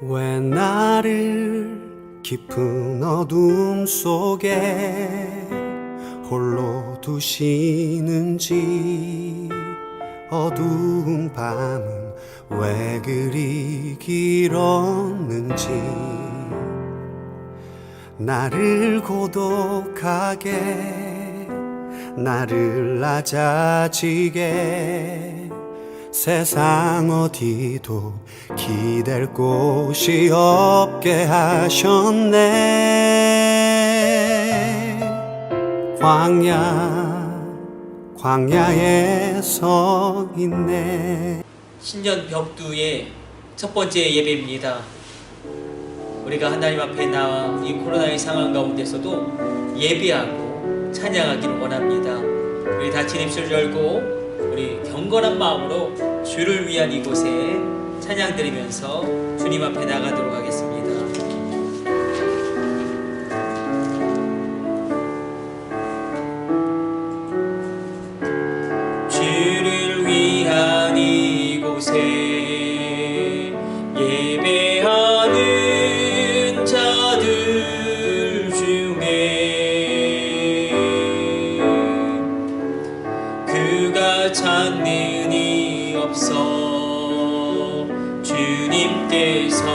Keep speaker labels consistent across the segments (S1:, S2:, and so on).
S1: 왜 나를 깊은 어둠 속에 홀로 두시는지, 어두운 밤은 왜 그리 길었는지, 나를 고독하게, 나를 낮아지게, 세상 어디도 기댈 곳이 없게 하셨네. 광야에 서 있네.
S2: 신년 벽두의 첫 번째 예배입니다. 우리가 하나님 앞에 나와 이 코로나의 상황 가운데서도 예배하고 찬양하기를 원합니다. 우리 닫힌 입술 열고 우리 경건한 마음으로 주를 위한 이곳에 찬양 드리면서 주님 앞에 나가도록 하겠습니다. 주를 위한 이곳에 예배하는 자들 중에 그가 찾는 이 없어 주님께서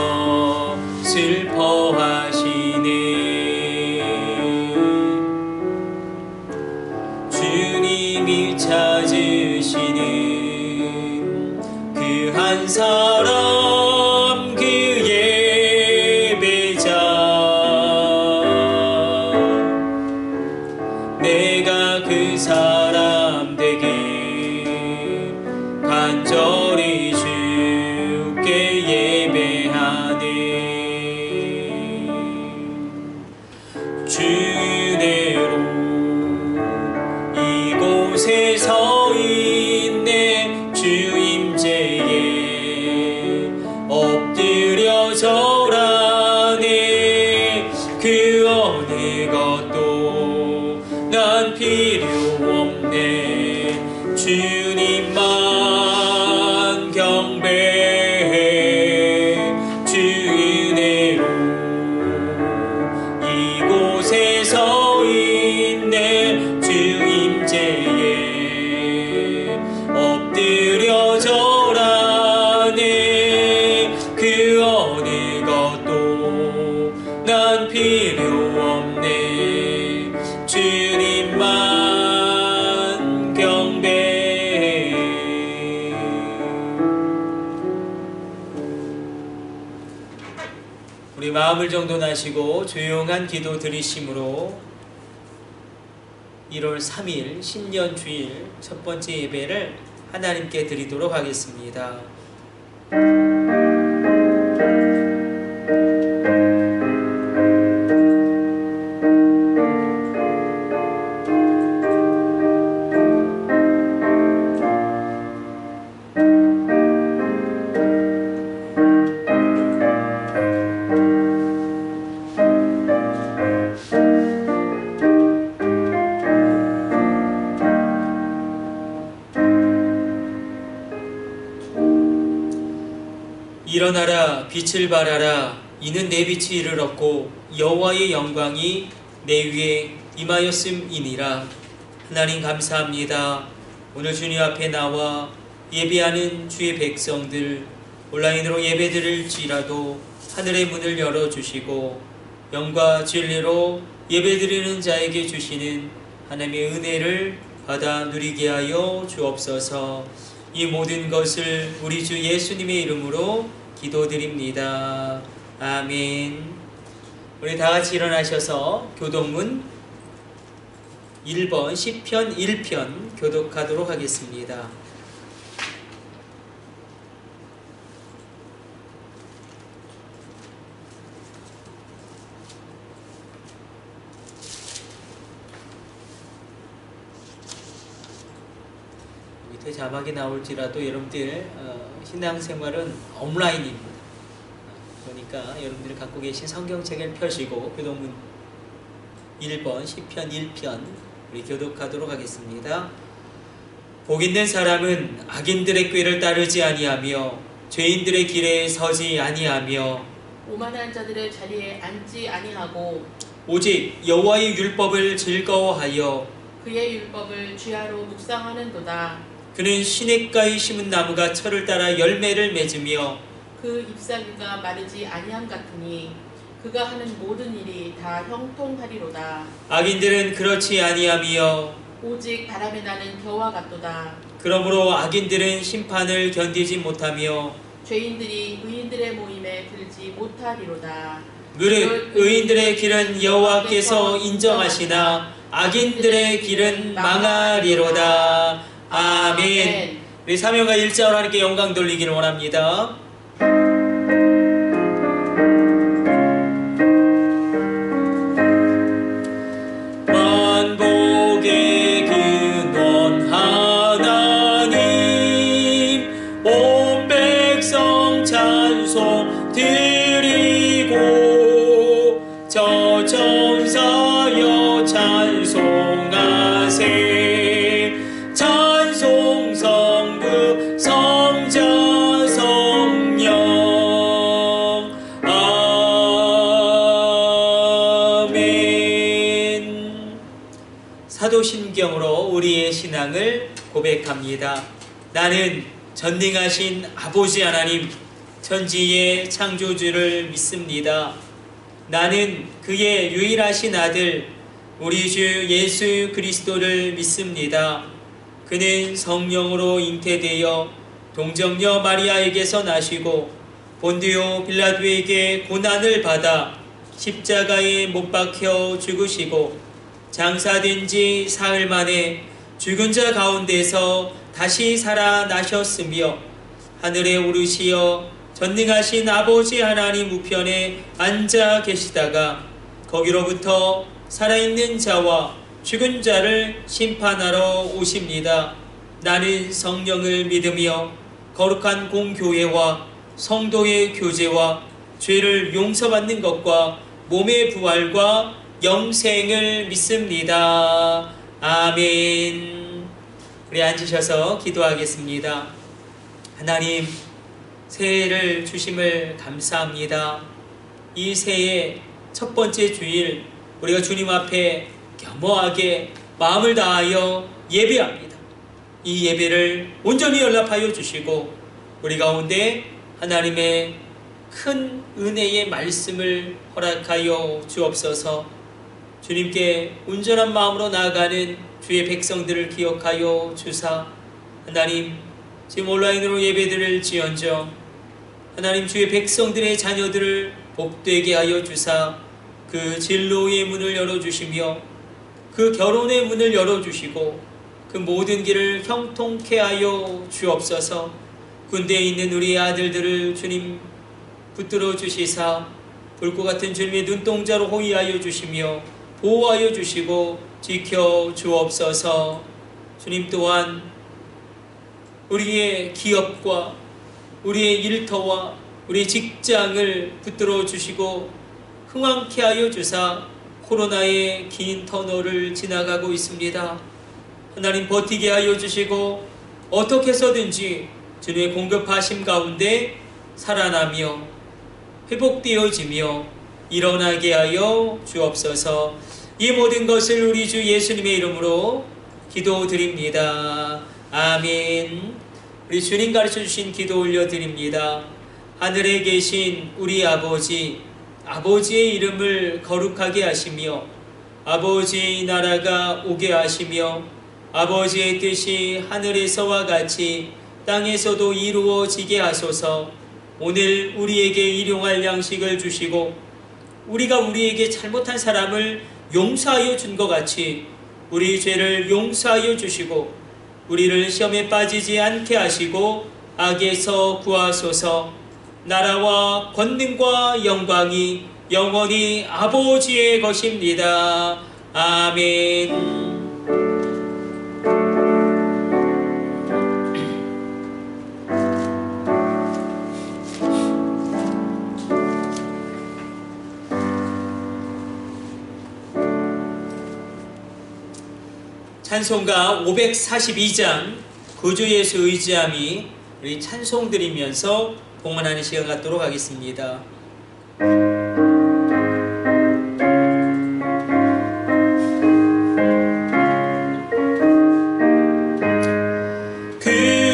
S2: 슬퍼하시네. 주님이 찾으시는 그 한 사람, 그 예배자, 내가 그 사람 되게 간절히 주께 예배하네. 주 은혜로 이곳에 서 있네. 주 임재에 엎드려 절하네. 그 어느 것도 난 필요 없네. 주님만 경배해. 주 은혜로 이곳에 서 있네. 주 임재에 엎드려 절하네. 그 어느 것도 난 필요 없네. 주님만 경배해. 우리 마음을 정돈하시고 조용한 기도 드리심으로 1월 3일 신년 주일 첫 번째 예배를 하나님께 드리도록 하겠습니다. 일어나라, 빛을 발하라. 이는 내 빛이 이르렀고 여호와의 영광이 내 위에 임하였음이니라. 하나님 감사합니다. 오늘 주님 앞에 나와 예배하는 주의 백성들, 온라인으로 예배드릴지라도 하늘의 문을 열어주시고 영과 진리로 예배드리는 자에게 주시는 하나님의 은혜를 받아 누리게 하여 주옵소서. 이 모든 것을 우리 주 예수님의 이름으로 기도드립니다. 아멘. 우리 다 같이 일어나셔서 교독문 1번 시편 1편 교독하도록 하겠습니다. 밑에 자막이 나올지라도 여러분들 신앙생활은 온라인입니다. 그러니까 여러분들이 갖고 계신 성경책을 펴시고 교독문 1번 시편 1편 우리 교독하도록 하겠습니다. 복 있는 사람은 악인들의 꾀를 따르지 아니하며 죄인들의 길에 서지 아니하며
S3: 오만한 자들의 자리에 앉지 아니하고
S2: 오직 여호와의 율법을 즐거워하여
S3: 그의 율법을 주야로 묵상하는도다.
S2: 그는 시냇가에 심은 나무가 철을 따라 열매를 맺으며
S3: 그 잎사귀가 마르지 아니함 같으니 그가 하는 모든 일이 다 형통하리로다.
S2: 악인들은 그렇지 아니하며
S3: 오직 바람에 나는 겨와 같도다.
S2: 그러므로 악인들은 심판을 견디지 못하며
S3: 죄인들이 의인들의 모임에 들지 못하리로다.
S2: 무릇 의인들의 길은 여호와께서 인정하시나 악인들의 길은 망하리로다. 아멘. 우리 사명과 일자로 하나님께 영광 돌리기를 원합니다. 만복의 근원 하나님 온 백성 찬송 드리고 저 천사여 찬송하세 찬송 성부 성자 성령 아멘. 사도신경으로 우리의 신앙을 고백합니다. 나는 전능하신 아버지 하나님 천지의 창조주를 믿습니다. 나는 그의 유일하신 아들 우리 주 예수 그리스도를 믿습니다. 그는 성령으로 잉태되어 동정녀 마리아에게서 나시고 본디오 빌라도에게 고난을 받아 십자가에 못 박혀 죽으시고 장사된 지 사흘 만에 죽은 자 가운데서 다시 살아나셨으며 하늘에 오르시어 전능하신 아버지 하나님 우편에 앉아 계시다가 거기로부터 살아있는 자와 죽은 자를 심판하러 오십니다. 나는 성령을 믿으며 거룩한 공교회와 성도의 교제와 죄를 용서받는 것과 몸의 부활과 영생을 믿습니다. 아멘. 우리 앉으셔서 기도하겠습니다. 하나님, 새해를 주심을 감사합니다. 이 새해 첫 번째 주일 우리가 주님 앞에 겸허하게 마음을 다하여 예배합니다. 이 예배를 온전히 연락하여 주시고 우리 가운데 하나님의 큰 은혜의 말씀을 허락하여 주옵소서. 주님께 온전한 마음으로 나아가는 주의 백성들을 기억하여 주사 하나님 지금 온라인으로 예배드릴 지언정 하나님 주의 백성들의 자녀들을 복되게 하여 주사 그 진로의 문을 열어주시며 그 결혼의 문을 열어주시고 그 모든 길을 형통케 하여 주옵소서. 군대에 있는 우리 아들들을 주님 붙들어 주시사 불꽃 같은 주님의 눈동자로 호위하여 주시며 보호하여 주시고 지켜 주옵소서. 주님 또한 우리의 기업과 우리의 일터와 우리의 직장을 붙들어 주시고 흥왕케 하여 주사 코로나의 긴 터널을 지나가고 있습니다. 하나님 버티게 하여 주시고 어떻게 해서든지 주님의 공급하심 가운데 살아나며 회복되어지며 일어나게 하여 주옵소서. 이 모든 것을 우리 주 예수님의 이름으로 기도드립니다. 아멘. 우리 주님 가르쳐 주신 기도 올려드립니다. 하늘에 계신 우리 아버지, 아버지의 이름을 거룩하게 하시며 아버지의 나라가 오게 하시며 아버지의 뜻이 하늘에서와 같이 땅에서도 이루어지게 하소서. 오늘 우리에게 일용할 양식을 주시고 우리가 우리에게 잘못한 사람을 용서하여 준 것 같이 우리 죄를 용서하여 주시고 우리를 시험에 빠지지 않게 하시고 악에서 구하소서. 나라와 권능과 영광이 영원히 아버지의 것입니다. 아멘. 찬송가 542장 구주 예수 의지함이 우리 찬송 드리면서 봉헌하는 시간 갖도록 하겠습니다. 그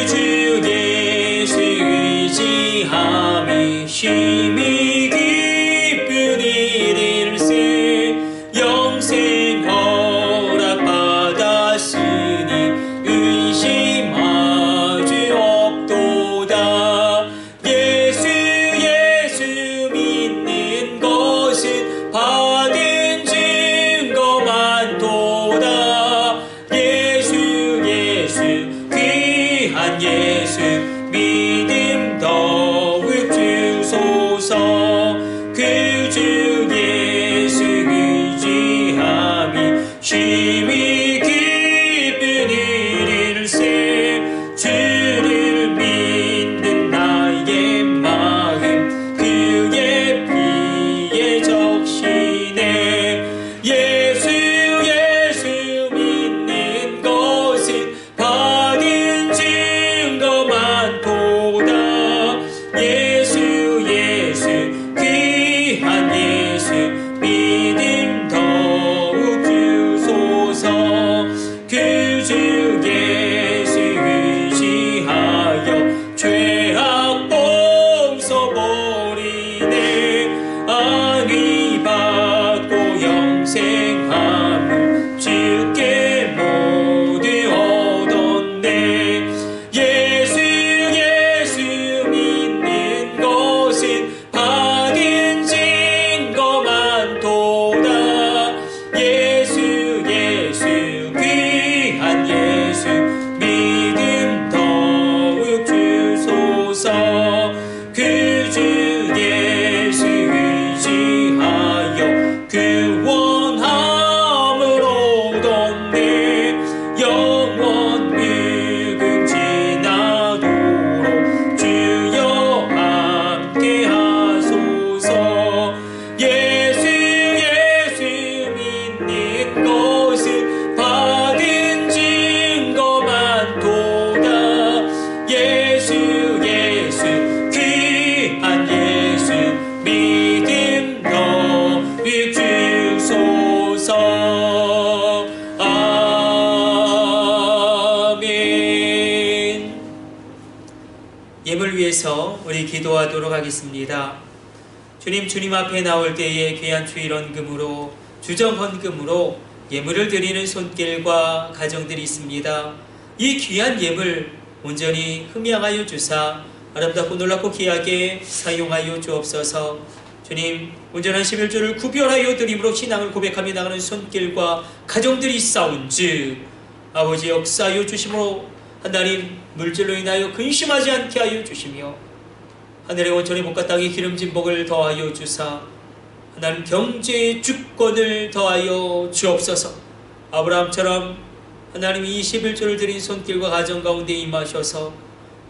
S2: 주 예수 의지함이 심히 기쁜 일일세 영생 허락받았으니 의심하지 없도다. 예수 믿는 것은 받은 증거 많도다. 예수 귀한 예수 믿음 더욱 주소서. 그 주 예수 의지함이 심히 기쁜 일일세 주를 믿는 나의 마음 그의 피에 적시네. 예수 믿는 것은 받은 증거 많도다. 예수 귀한 예수 믿음 더욱 주소서. 그 주 예수 의지하여 죄악 범서버리네. 안위 받고 영생함을 주께 모두 얻었네. 예수 믿는 것은 받은 증거 많도다. 예수 귀한 예수 믿음 더욱 주소서. 그 주 예수 의지하여 구원함을 얻었네. 영원 무궁지나도록 주여 함께 하소서. 예수 믿는 것은 받은 증거 많도다. 예수 귀한 예수 믿음 더욱 주소서. 아멘. 예물 위해서 우리 기도하도록 하겠습니다. 주님 앞에 나올 때에 귀한 주일헌금으로 주정헌금으로 예물을 드리는 손길과 가정들이 있습니다. 이 귀한 예물 온전히 흠양하여 주사 아름답고 놀랍고 귀하게 사용하여 주옵소서. 주님, 온전한 11조를 구별하여 드림으로 신앙을 고백하며 나가는 손길과 가정들이 있사온즉 아버지 역사하여 주심으로 하나님 물질로 인하여 근심하지 않게 하여 주시며 하늘의 원천의 복과 땅의 기름진 복을 더하여 주사 하나님 경제의 주권을 더하여 주옵소서. 아브라함처럼 하나님 이 11조를 드린 손길과 가정 가운데 임하셔서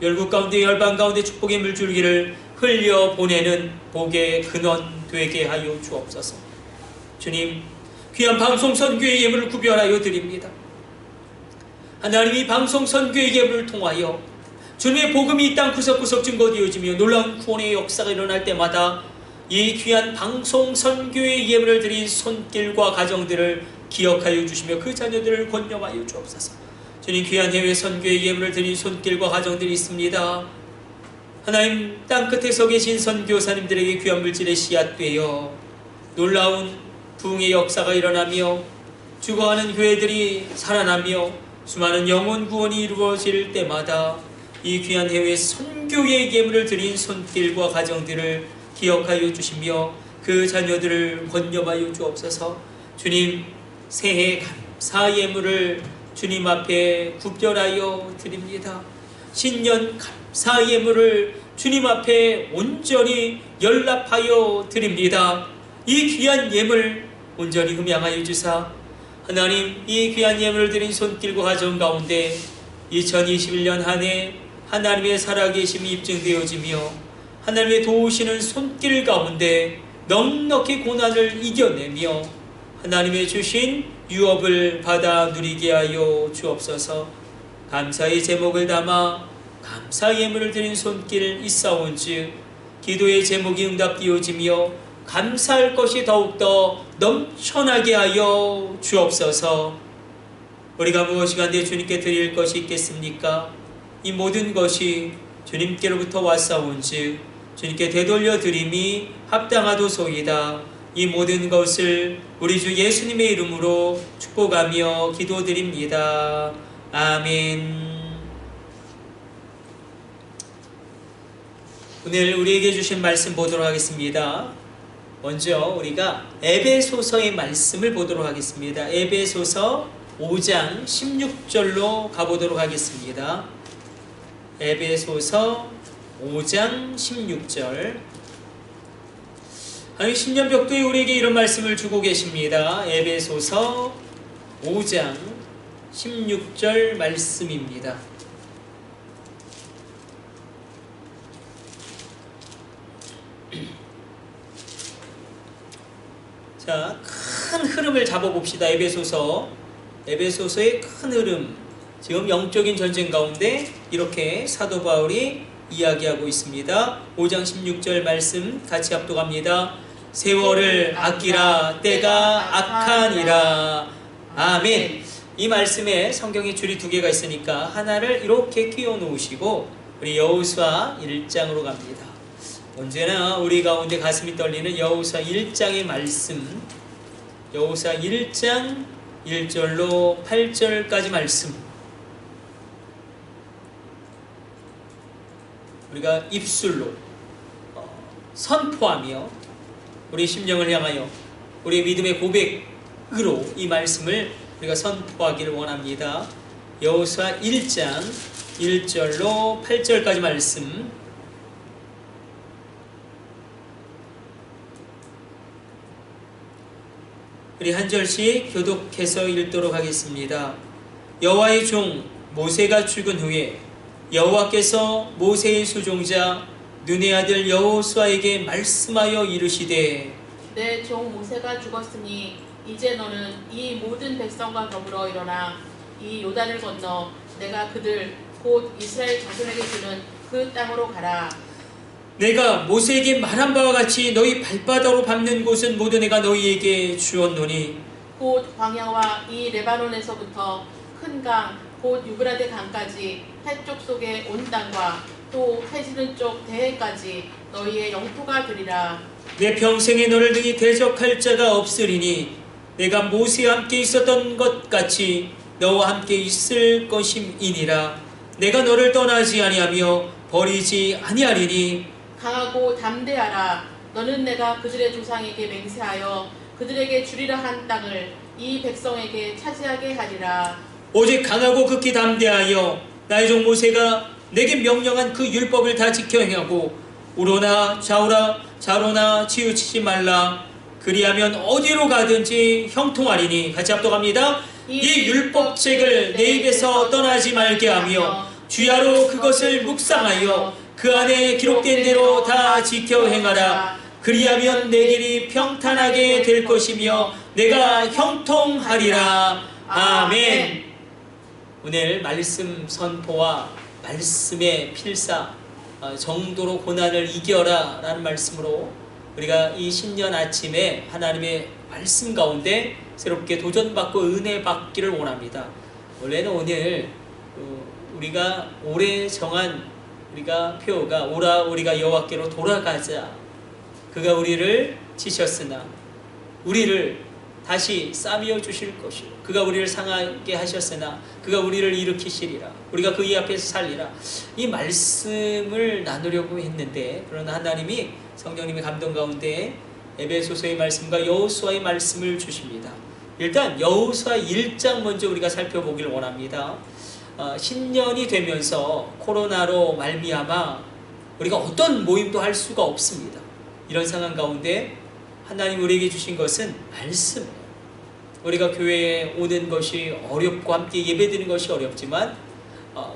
S2: 열국 가운데 열방 가운데 축복의 물줄기를 흘려보내는 복의 근원 되게 하여 주옵소서. 주님, 귀한 방송 선교의 예물을 구별하여 드립니다. 하나님 이 방송 선교의 예물을 통하여 주님의 복음이 이 땅 구석구석 증거되어지며 놀라운 구원의 역사가 일어날 때마다 이 귀한 방송 선교의 예물을 드린 손길과 가정들을 기억하여 주시며 그 자녀들을 권념하여 주옵소서. 주님, 귀한 해외 선교의 예물을 드린 손길과 가정들이 있습니다. 하나님, 땅끝에 서 계신 선교사님들에게 귀한 물질의 씨앗 되어 놀라운 부흥의 역사가 일어나며 죽어가는 교회들이 살아나며 수많은 영혼 구원이 이루어질 때마다 이 귀한 해외 선교의 예물을 드린 손길과 가정들을 기억하여 주시며 그 자녀들을 권념하여 주옵소서. 주님, 새해 감사 예물을 주님 앞에 구별하여 드립니다. 신년 감사 예물을 주님 앞에 온전히 연락하여 드립니다. 이 귀한 예물 온전히 흠양하여 주사 하나님, 이 귀한 예물을 드린 손길과 가정 가운데 2021년 한 해 하나님의 살아계심이 입증되어지며 하나님의 도우시는 손길 가운데 넉넉히 고난을 이겨내며 하나님의 주신 유업을 받아 누리게 하여 주옵소서. 감사의 제목을 담아 감사 예물을 드린 손길 있사온즉 기도의 제목이 응답되어지며 감사할 것이 더욱더 넘쳐나게 하여 주옵소서. 우리가 무엇이 간데 주님께 드릴 것이 있겠습니까? 이 모든 것이 주님께로부터 왔사온즉 주님께 되돌려 드림이 합당하도소이다. 이 모든 것을 우리 주 예수님의 이름으로 축복하며 기도드립니다. 아멘. 오늘 우리에게 주신 말씀 보도록 하겠습니다. 먼저 우리가 에베소서의 말씀을 보도록 하겠습니다. 에베소서 5장 16절로 가보도록 하겠습니다. 에베소서 5장 16절. 아니, 신년벽도에 우리에게 이런 말씀을 주고 계십니다. 에베소서 5장 16절 말씀입니다. 자, 큰 흐름을 잡아봅시다. 에베소서의 큰 흐름. 지금 영적인 전쟁 가운데 이렇게 사도 바울이 이야기하고 있습니다. 5장 16절 말씀 같이 합독합니다. 세월을 아끼라 때가 악하니라. 아멘. 이 말씀에 성경에 줄이 두 개가 있으니까 하나를 이렇게 끼워 놓으시고 우리 여호수아 1장으로 갑니다. 언제나 우리 가운데 가슴이 떨리는 여호수아 1장의 말씀, 여호수아 1장 1절로 8절까지 말씀, 우리가 입술로 선포하며 우리 심령을 향하여 우리 믿음의 고백으로 이 말씀을 우리가 선포하기를 원합니다. 여호수아 1장 1절로 8절까지 말씀, 우리 한 절씩 교독해서 읽도록 하겠습니다. 여호와의 종 모세가 죽은 후에 여호와께서 모세의 수종자 눈의 아들 여호수아에게 말씀하여 이르시되
S3: 내 종 모세가 죽었으니 이제 너는 이 모든 백성과 더불어 일어나 이 요단을 건너 내가 그들 곧 이스라엘 자손에게 주는 그 땅으로 가라.
S2: 내가 모세에게 말한 바와 같이 너희 발바닥으로 밟는 곳은 모두 내가 너희에게 주었노니
S3: 곧 광야와 이 레바논에서부터 큰 강 곧 유브라데 강까지 해쪽 속의 온 땅과 또 해지는 쪽 대해까지 너희의 영토가 되리라.
S2: 내 평생에 너를 등이 대적할 자가 없으리니 내가 모세와 함께 있었던 것 같이 너와 함께 있을 것임이니라. 내가 너를 떠나지 아니하며 버리지 아니하리니
S3: 강하고 담대하라. 너는 내가 그들의 조상에게 맹세하여 그들에게 주리라 한 땅을 이 백성에게 차지하게 하리라.
S2: 오직 강하고 극히 담대하여 나의 종 모세가 내게 명령한 그 율법을 다 지켜 행하고 우로나 좌로나 치우치지 말라. 그리하면 어디로 가든지 형통하리니. 같이 합독합니다. 이 율법책을 내 입에서 떠나지 말게 하며 주야로 그것을 묵상하여 그 안에 기록된 대로 다 지켜 행하라. 그리하면 내 길이 평탄하게 될 것이며 내가 형통하리라. 아멘. 오늘 말씀 선포와 말씀의 필사, 정도로 고난을 이겨라 라는 말씀으로 우리가 이 신년 아침에 하나님의 말씀 가운데 새롭게 도전받고 은혜 받기를 원합니다. 원래는 오늘 우리가 올해 정한 우리가 표가 오라 우리가 여호와께로 돌아가자. 그가 우리를 치셨으나 우리를 다시 싸매어 주실 것이요 그가 우리를 상하게 하셨으나 그가 우리를 일으키시리라. 우리가 그의 앞에서 살리라. 이 말씀을 나누려고 했는데 그러나 하나님이 성령님의 감동 가운데 에베소서의 말씀과 여호수아의 말씀을 주십니다. 일단 여호수아 1장 먼저 우리가 살펴보기를 원합니다. 신년이 되면서 코로나로 말미암아 우리가 어떤 모임도 할 수가 없습니다. 이런 상황 가운데 하나님 우리에게 주신 것은 말씀이에요. 우리가 교회에 오는 것이 어렵고 함께 예배드리는 것이 어렵지만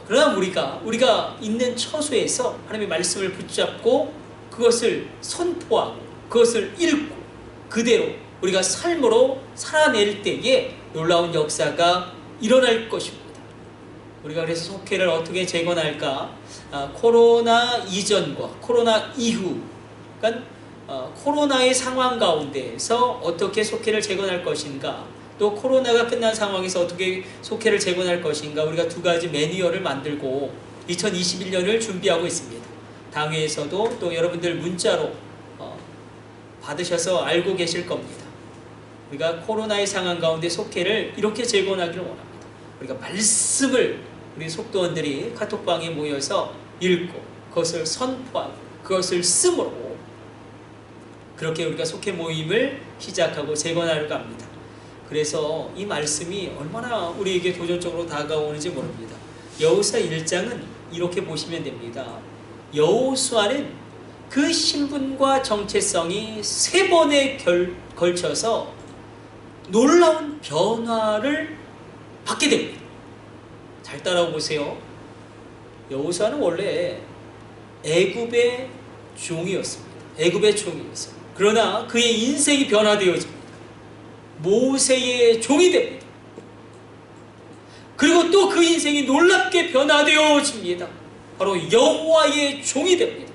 S2: 그러나 우리가 있는 처소에서 하나님의 말씀을 붙잡고 그것을 선포하고 그것을 읽고 그대로 우리가 삶으로 살아낼 때에 놀라운 역사가 일어날 것입니다. 우리가 그래서 속회를 어떻게 재건할까? 코로나 이전과 코로나 이후 그러니까 코로나의 상황 가운데서 어떻게 속회를 재건할 것인가, 또 코로나가 끝난 상황에서 어떻게 속회를 재건할 것인가, 우리가 두 가지 매뉴얼을 만들고 2021년을 준비하고 있습니다. 당회에서도 또 여러분들 문자로 받으셔서 알고 계실 겁니다. 우리가 코로나의 상황 가운데 속회를 이렇게 재건하기를 원합니다. 우리가 말씀을 우리 속도원들이 카톡방에 모여서 읽고 그것을 선포하고 그것을 쓰므로 그렇게 우리가 속회 모임을 시작하고 재건하려고 합니다. 그래서 이 말씀이 얼마나 우리에게 도전적으로 다가오는지 모릅니다. 여호수아 1장은 이렇게 보시면 됩니다. 여호수아는 그 신분과 정체성이 3번에 걸쳐서 놀라운 변화를 받게 됩니다. 잘 따라오세요. 여호수아는 원래 애굽의 종이었습니다. 애굽의 종이었어요. 그러나 그의 인생이 변화되어집니다. 모세의 종이 됩니다. 그리고 또 그 인생이 놀랍게 변화되어집니다. 바로 여호와의 종이 됩니다.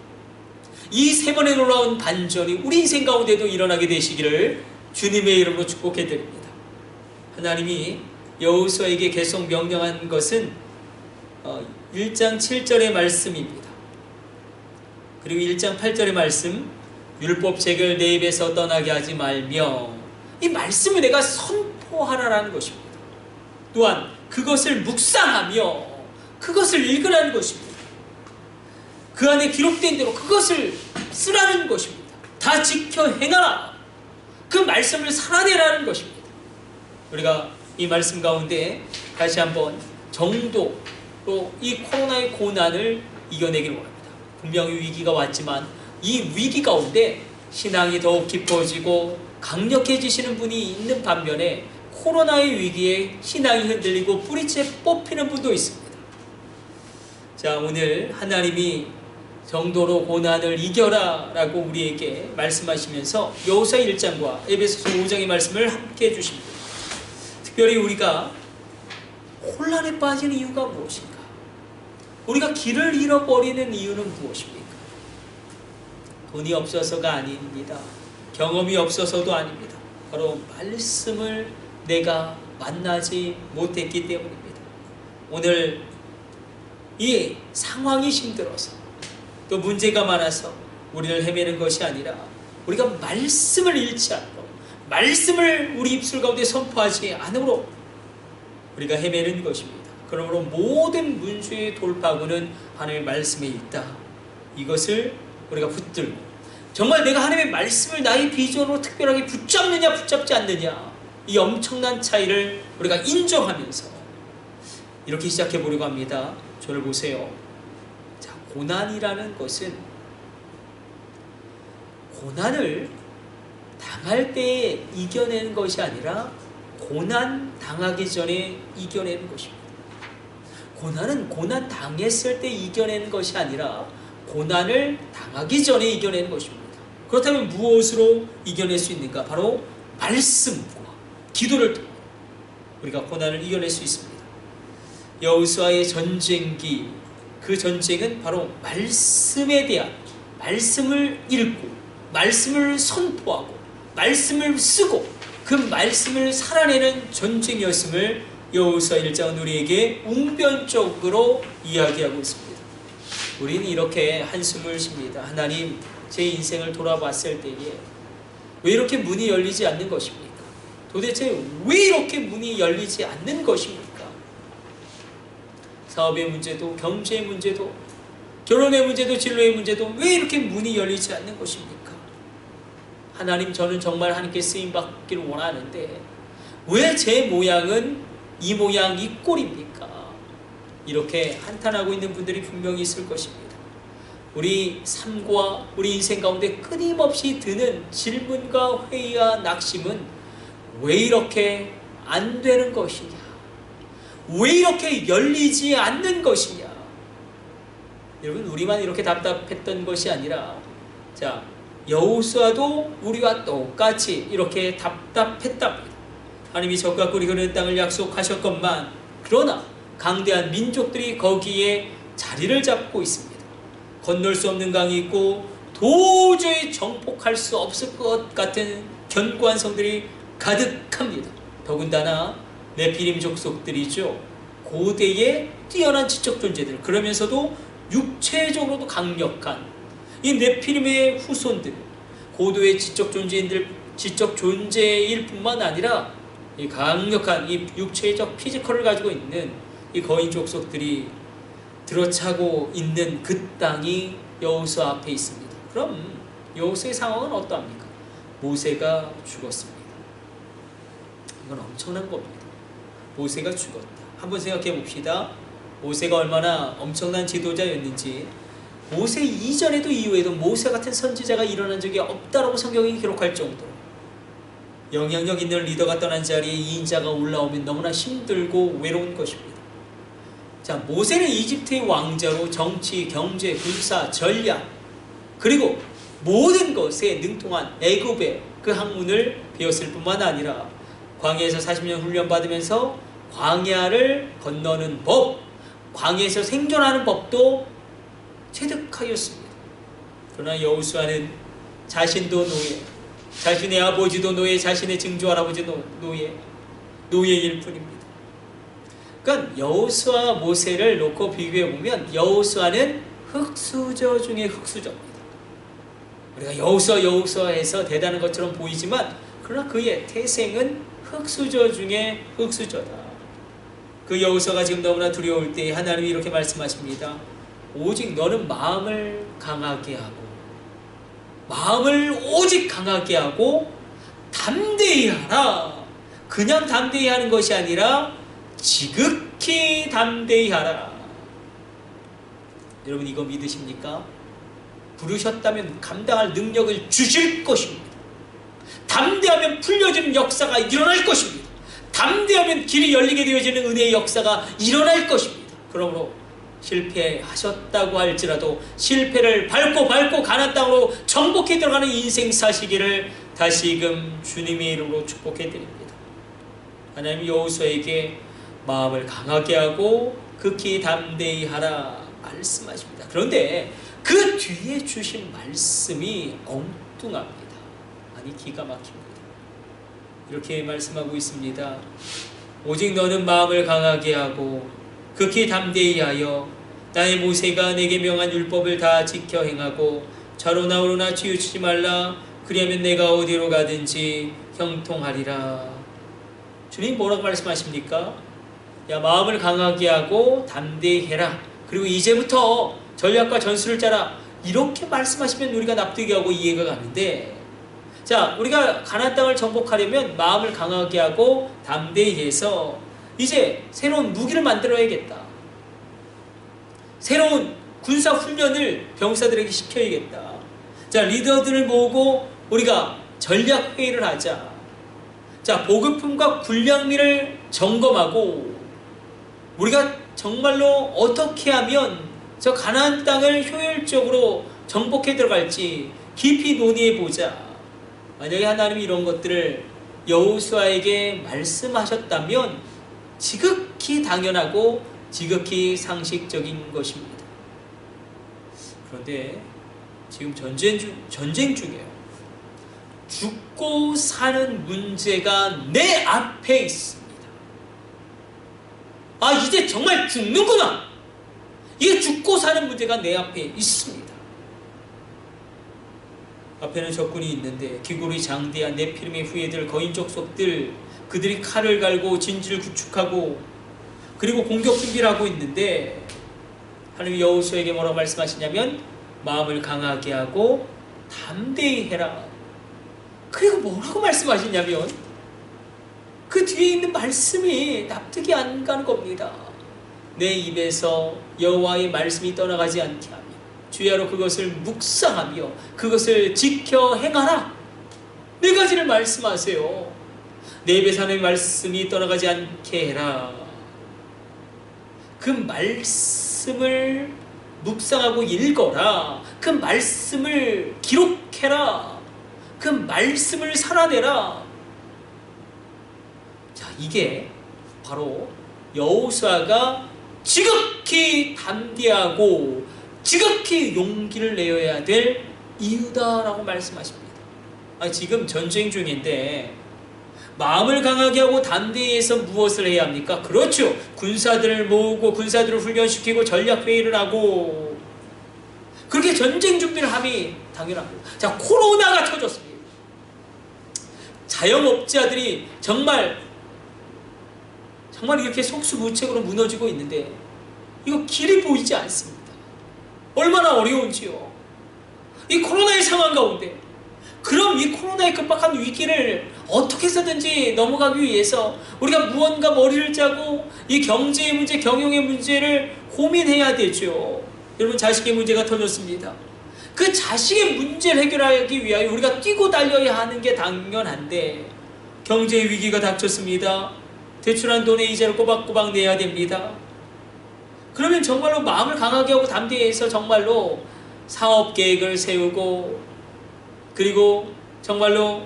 S2: 이 3번의 놀라운 반전이 우리 인생 가운데도 일어나게 되시기를 주님의 이름으로 축복해 드립니다. 하나님이 여호수아에게 계속 명령한 것은 1장 7절의 말씀입니다. 그리고 1장 8절의 말씀, 율법책을 내 입에서 떠나게 하지 말며, 이 말씀을 내가 선포하라라는 것입니다. 또한 그것을 묵상하며 그것을 읽으라는 것입니다. 그 안에 기록된 대로 그것을 쓰라는 것입니다. 다 지켜 행하라. 그 말씀을 살아내라는 것입니다. 우리가 이 말씀 가운데 다시 한번 정도로 이 코로나의 고난을 이겨내기를 원합니다. 분명히 위기가 왔지만 이 위기 가운데 신앙이 더욱 깊어지고 강력해지시는 분이 있는 반면에 코로나의 위기에 신앙이 흔들리고 뿌리채 뽑히는 분도 있습니다. 자, 오늘 하나님이 정도로 고난을 이겨라 라고 우리에게 말씀하시면서 여호수아 1장과 에베소서 5장의 말씀을 함께 해주십니다. 특별히 우리가 혼란에 빠진 이유가 무엇인가? 우리가 길을 잃어버리는 이유는 무엇입니까? 돈이 없어서가 아닙니다. 경험이 없어서도 아닙니다. 바로 말씀을 내가 만나지 못했기 때문입니다. 오늘 이 상황이 힘들어서 또 문제가 많아서 우리를 헤매는 것이 아니라 우리가 말씀을 잃지 않고 말씀을 우리 입술 가운데 선포하지 않으므로 우리가 헤매는 것입니다. 그러므로 모든 문제의 돌파구는 하나님의 말씀에 있다. 이것을 우리가 붙들고 정말 내가 하나님의 말씀을 나의 비전으로 특별하게 붙잡느냐 붙잡지 않느냐, 이 엄청난 차이를 우리가 인정하면서 이렇게 시작해 보려고 합니다. 저를 보세요. 자, 고난이라는 것은 고난을 당할 때에 이겨내는 것이 아니라 고난 당하기 전에 이겨내는 것입니다. 고난은 고난 당했을 때 이겨내는 것이 아니라 고난을 당하기 전에 이겨내는 것입니다. 그렇다면 무엇으로 이겨낼 수 있는가? 바로 말씀과 기도를 통해 우리가 고난을 이겨낼 수 있습니다. 여호수아의 전쟁기, 그 전쟁은 바로 말씀에 대한, 말씀을 읽고 말씀을 선포하고 말씀을 쓰고 그 말씀을 살아내는 전쟁이었음을 여호수아 1장은 우리에게 웅변적으로 이야기하고 있습니다. 우리는 이렇게 한숨을 쉽니다. 하나님, 제 인생을 돌아봤을 때에 왜 이렇게 문이 열리지 않는 것입니까? 도대체 왜 이렇게 문이 열리지 않는 것입니까? 사업의 문제도, 경제의 문제도, 결혼의 문제도, 진로의 문제도 왜 이렇게 문이 열리지 않는 것입니까? 하나님, 저는 정말 하나님께 쓰임받기를 원하는데 왜 제 모양은 이 모양 이 꼴입니까? 이렇게 한탄하고 있는 분들이 분명히 있을 것입니다. 우리 삶과 우리 인생 가운데 끊임없이 드는 질문과 회의와 낙심은 왜 이렇게 안 되는 것이냐? 왜 이렇게 열리지 않는 것이냐? 여러분, 우리만 이렇게 답답했던 것이 아니라, 자, 여호수아도 우리와 똑같이 이렇게 답답했답니다. 하나님이 적과 꿀이 흐르는 땅을 약속하셨건만, 그러나 강대한 민족들이 거기에 자리를 잡고 있습니다. 건널 수 없는 강이 있고 도저히 정복할 수 없을 것 같은 견고한 성들이 가득합니다. 더군다나 네피림 족속들이죠. 고대의 뛰어난 지적 존재들, 그러면서도 육체적으로도 강력한 이 네피림의 후손들, 고도의 지적 존재일 뿐만 아니라 이 강력한 이 육체적 피지컬을 가지고 있는 이 거인 족속들이 들어차고 있는 그 땅이 여호수아 앞에 있습니다. 그럼 여호수아의 상황은 어떠합니까? 모세가 죽었습니다. 이건 엄청난 겁니다. 모세가 죽었다. 한번 생각해 봅시다. 모세가 얼마나 엄청난 지도자였는지. 모세 이전에도 이후에도 모세 같은 선지자가 일어난 적이 없다라고 성경이 기록할 정도로 영향력 있는 리더가 떠난 자리에 2인자가 올라오면 너무나 힘들고 외로운 것입니다. 자, 모세는 이집트의 왕자로 정치, 경제, 군사, 전략, 그리고 모든 것에 능통한 애굽의 그 학문을 배웠을 뿐만 아니라 광야에서 40년 훈련받으면서 광야를 건너는 법, 광야에서 생존하는 법도 체득하였습니다. 그러나 여호수아는 자신도 노예, 자신의 아버지도 노예, 자신의 증조 할아버지도 노예일 뿐입니다. 그러니까 여호수아 모세를 놓고 비교해 보면 여호수아는 흙수저 중에 흙수저입니다. 우리가 여호수아에서 대단한 것처럼 보이지만 그러나 그의 태생은 흙수저 중에 흙수저다. 그 여호수아가 지금 너무나 두려울 때 하나님이 이렇게 말씀하십니다. 오직 너는 마음을 오직 강하게 하고 담대히 하라. 그냥 담대히 하는 것이 아니라 지극히 담대히 하라. 여러분 이거 믿으십니까? 부르셨다면 감당할 능력을 주실 것입니다. 담대하면 풀려지는 역사가 일어날 것입니다. 담대하면 길이 열리게 되어지는 은혜의 역사가 일어날 것입니다. 그러므로 실패하셨다고 할지라도 실패를 밟고 가나안 땅으로 정복해 들어가는 인생 사시기를 다시금 주님의 이름으로 축복해 드립니다. 하나님 여호수아에게 마음을 강하게 하고 극히 담대히 하라 말씀하십니다. 그런데 그 뒤에 주신 말씀이 엉뚱합니다. 아니 기가 막힙니다. 이렇게 말씀하고 있습니다. 오직 너는 마음을 강하게 하고 극히 담대히 하여 나의 모세가 내게 명한 율법을 다 지켜 행하고 좌로나 우로나 치우치지 말라. 그리하면 내가 어디로 가든지 형통하리라. 주님 뭐라고 말씀하십니까? 야, 마음을 강하게 하고 담대히 해라. 그리고 이제부터 전략과 전술을 짜라. 이렇게 말씀하시면 우리가 납득이 하고 이해가 가는데, 자, 우리가 가나안 땅을 정복하려면 마음을 강하게 하고 담대히 해서 이제 새로운 무기를 만들어야겠다. 새로운 군사 훈련을 병사들에게 시켜야겠다. 자, 리더들을 모으고 우리가 전략 회의를 하자. 자, 보급품과 군량미를 점검하고 우리가 정말로 어떻게 하면 저 가나안 땅을 효율적으로 정복해 들어갈지 깊이 논의해 보자. 만약에 하나님이 이런 것들을 여호수아에게 말씀하셨다면 지극히 당연하고 지극히 상식적인 것입니다. 그런데 지금 전쟁 중이에요. 죽고 사는 문제가 내 앞에 있습니다. 아, 이제 정말 죽는구나. 이게 죽고 사는 문제가 내 앞에 있습니다. 앞에는 적군이 있는데 기골이 장대한 네피림의 후예들, 거인 족속들, 그들이 칼을 갈고 진지를 구축하고 그리고 공격 준비를 하고 있는데 하나님이 여호수아에게 뭐라고 말씀하시냐면 마음을 강하게 하고 담대히 해라. 그리고 뭐라고 말씀하시냐면 그 뒤에 있는 말씀이 납득이 안 가는 겁니다. 내 입에서 여호와의 말씀이 떠나가지 않게 하며 주야로 그것을 묵상하며 그것을 지켜 행하라. 네 가지를 말씀하세요. 내 입에서 하나님의 말씀이 떠나가지 않게 해라. 그 말씀을 묵상하고 읽어라. 그 말씀을 기록해라. 그 말씀을 살아내라. 자, 이게 바로 여호수아가 지극히 담대하고 지극히 용기를 내어야 될 이유다라고 말씀하십니다. 지금 전쟁 중인데 마음을 강하게 하고 담대히 해서 무엇을 해야 합니까? 그렇죠. 군사들을 모으고 군사들을 훈련시키고 전략회의를 하고 그렇게 전쟁 준비를 함이 당연합니다. 자, 코로나가 터졌습니다. 자영업자들이 정말 이렇게 속수무책으로 무너지고 있는데 이거 길이 보이지 않습니다. 얼마나 어려운지요. 이 코로나의 상황 가운데 그럼 이 코로나의 급박한 위기를 어떻게 해서든지 넘어가기 위해서 우리가 무언가 머리를 짜고 이 경제의 문제, 경영의 문제를 고민해야 되죠. 여러분, 자식의 문제가 터졌습니다. 그 자식의 문제를 해결하기 위하여 우리가 뛰고 달려야 하는 게 당연한데 경제의 위기가 닥쳤습니다. 대출한 돈의 이자를 꼬박꼬박 내야 됩니다. 그러면 정말로 마음을 강하게 하고 담대히 해서 정말로 사업 계획을 세우고 그리고 정말로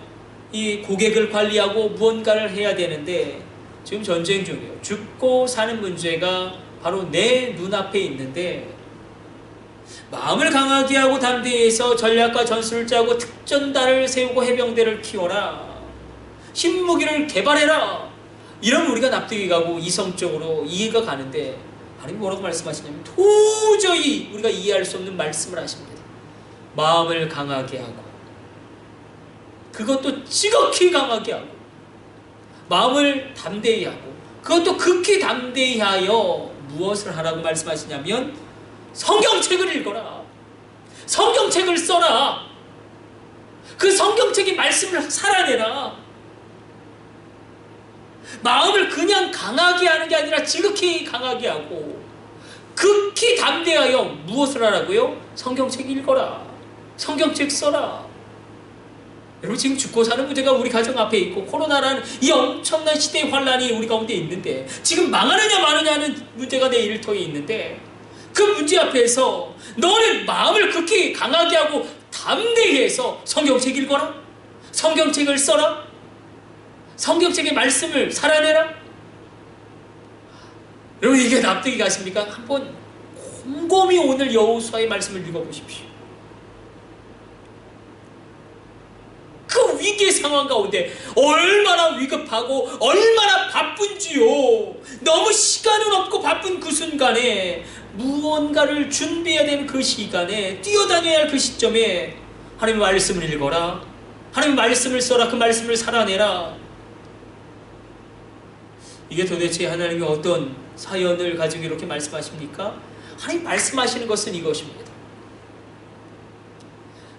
S2: 이 고객을 관리하고 무언가를 해야 되는데 지금 전쟁 중이에요. 죽고 사는 문제가 바로 내 눈앞에 있는데 마음을 강하게 하고 담대히 해서 전략과 전술을 짜고 특전단을 세우고 해병대를 키워라. 신무기를 개발해라. 이러면 우리가 납득이 가고 이성적으로 이해가 가는데 하나님 뭐라고 말씀하시냐면 도저히 우리가 이해할 수 없는 말씀을 하십니다. 마음을 강하게 하고 그것도 지극히 강하게 하고 마음을 담대히 하고 그것도 극히 담대히 하여 무엇을 하라고 말씀하시냐면 성경책을 읽어라. 성경책을 써라. 그 성경책의 말씀을 살아내라. 마음을 그냥 강하게 하는 게 아니라 지극히 강하게 하고 극히 담대하여 무엇을 하라고요? 성경책 읽어라. 성경책 써라. 여러분, 지금 죽고 사는 문제가 우리 가정 앞에 있고 코로나라는 이 엄청난 시대의 환란이 우리 가운데 있는데 지금 망하느냐 마느냐는 문제가 내 일터에 있는데 그 문제 앞에서 너는 마음을 극히 강하게 하고 담대히 해서 성경책 읽어라. 성경책을 써라. 성경책의 말씀을 살아내라. 여러분, 이게 납득이 가십니까? 한번 곰곰이 오늘 여호수아의 말씀을 읽어보십시오. 그 위기의 상황 가운데 얼마나 위급하고 얼마나 바쁜지요. 너무 시간은 없고 바쁜 그 순간에 무언가를 준비해야 되는 그 시간에 뛰어다녀야 할 그 시점에 하나님의 말씀을 읽어라. 하나님의 말씀을 써라. 그 말씀을 살아내라. 이게 도대체 하나님이 어떤 사연을 가지고 이렇게 말씀하십니까? 하나님 말씀하시는 것은 이것입니다.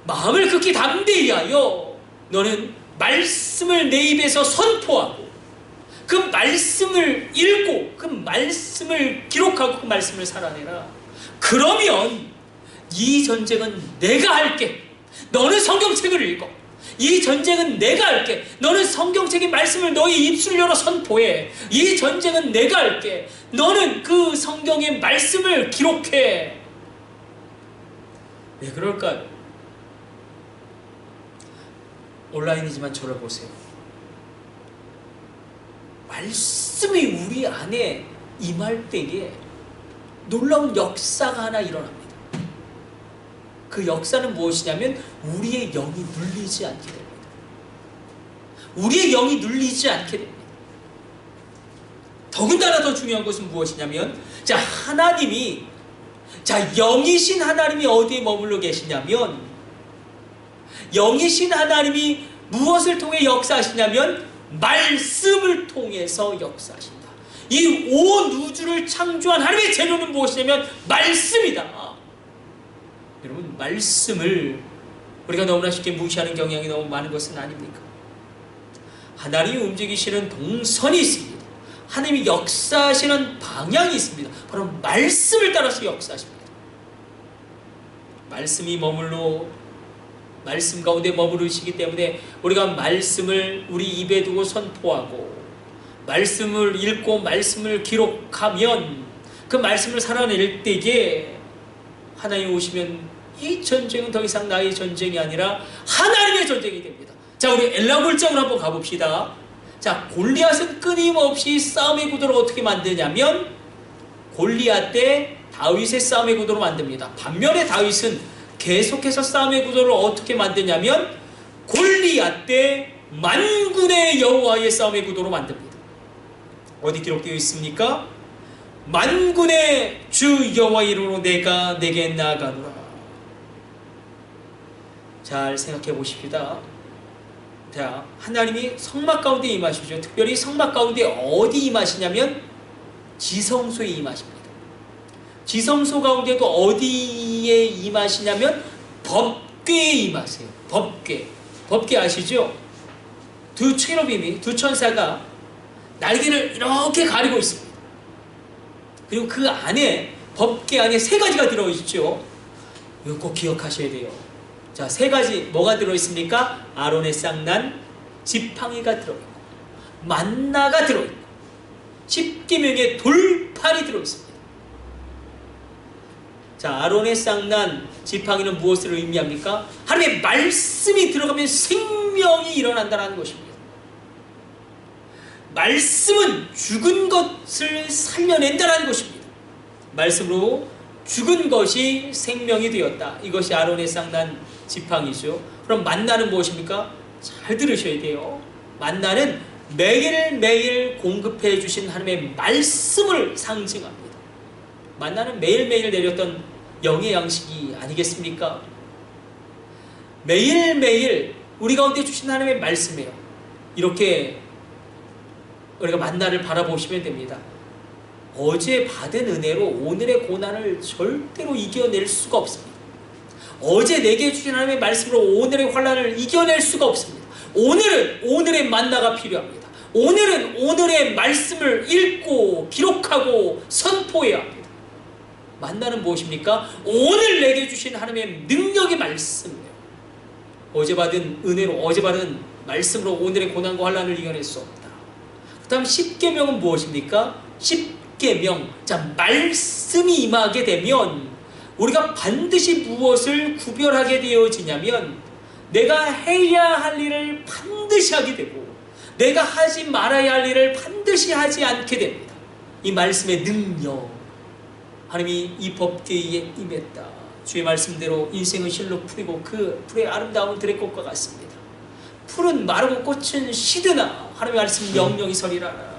S2: 마음을 극히 담대히 하여 너는 말씀을 내 입에서 선포하고 그 말씀을 읽고 그 말씀을 기록하고 그 말씀을 살아내라. 그러면 이 전쟁은 내가 할게. 너는 성경책을 읽어. 이 전쟁은 내가 할게. 너는 성경책의 말씀을 너의 입술을 열어 선포해. 이 전쟁은 내가 할게. 너는 그 성경의 말씀을 기록해. 왜 그럴까요? 온라인이지만 저를 보세요. 말씀이 우리 안에 임할 때에 놀라운 역사가 하나 일어납니다. 그 역사는 무엇이냐면 우리의 영이 눌리지 않게 됩니다. 우리의 영이 눌리지 않게 됩니다. 더군다나 더 중요한 것은 무엇이냐면 하나님이 영이신 하나님이 어디에 머물러 계시냐면 영이신 하나님이 무엇을 통해 역사하시냐면 말씀을 통해서 역사하신다. 이 온 우주를 창조한 하나님의 재료는 무엇이냐면 말씀이다. 여러분, 말씀을 우리가 너무나 쉽게 무시하는 경향이 너무 많은 것은 아닙니까? 하나님이 움직이시는 동선이 있습니다. 하나님이 역사하시는 방향이 있습니다. 바로 말씀을 따라서 역사하십니다. 말씀이 말씀 가운데 머무르시기 때문에 우리가 말씀을 우리 입에 두고 선포하고 말씀을 읽고 말씀을 기록하면 그 말씀을 살아낼 때에 하나님이 오시면 이 전쟁은 더 이상 나의 전쟁이 아니라 하나님의 전쟁이 됩니다. 우리 엘라 골장으로 한번 가봅시다. 골리앗은 끊임없이 싸움의 구도를 어떻게 만드냐면 골리앗 대 다윗의 싸움의 구도로 만듭니다. 반면에 다윗은 계속해서 싸움의 구도를 어떻게 만드냐면 골리앗 대 만군의 여호와의 싸움의 구도로 만듭니다. 어디 기록되어 있습니까? 만군의 주 여호와 이름으로 내가 내게 나아가노라. 잘 생각해 보십시다. 자, 하나님이 성막 가운데 임하시죠. 특별히 성막 가운데 어디 임하시냐면 지성소에 임하십니다. 지성소 가운데도 어디에 임하시냐면 법궤에 임하세요. 법궤 아시죠? 두 체로빔이, 두 천사가 날개를 이렇게 가리고 있습니다. 그리고 그 안에, 법궤 안에 세 가지가 들어있죠. 이거 꼭 기억하셔야 돼요. 자, 세 가지 뭐가 들어있습니까? 아론의 쌍난 지팡이가 들어있고, 만나가 들어있고, 십계명의 돌판이 들어있습니다. 자, 아론의 쌍난 지팡이는 무엇을 의미합니까? 하나님의 말씀이 들어가면 생명이 일어난다는 것입니다. 말씀은 죽은 것을 살려낸다는 것입니다. 말씀으로 죽은 것이 생명이 되었다. 이것이 아론의 쌍난 지팡이죠. 그럼 만나는 무엇입니까? 잘 들으셔야 돼요. 만나는 매일매일 공급해 주신 하나님의 말씀을 상징합니다. 만나는 매일매일 내렸던 영의 양식이 아니겠습니까? 매일매일 우리 가운데 주신 하나님의 말씀이에요. 이렇게 우리가 만나를 바라보시면 됩니다. 어제 받은 은혜로 오늘의 고난을 절대로 이겨낼 수가 없습니다. 어제 내게 주신 하나님의 말씀으로 오늘의 환난을 이겨낼 수가 없습니다. 오늘은 오늘의 만나가 필요합니다. 오늘은 오늘의 말씀을 읽고 기록하고 선포해야 합니다. 만나는 무엇입니까? 오늘 내게 주신 하나님의 능력의 말씀이에요. 어제 받은 은혜로, 어제 받은 말씀으로 오늘의 고난과 환난을 이겨낼 수 없다. 그 다음 십계명은 무엇입니까? 십계명. 자, 말씀이 임하게 되면 우리가 반드시 무엇을 구별하게 되어지냐면 내가 해야 할 일을 반드시 하게 되고 내가 하지 말아야 할 일을 반드시 하지 않게 됩니다. 이 말씀의 능력, 하나님이 이 법궤에 임했다. 주의 말씀대로 인생의 실로 풀이고 그 풀의 아름다움을 드릴 것과 같습니다. 풀은 마르고 꽃은 시드나 하나님의 말씀 명령이 서리라라.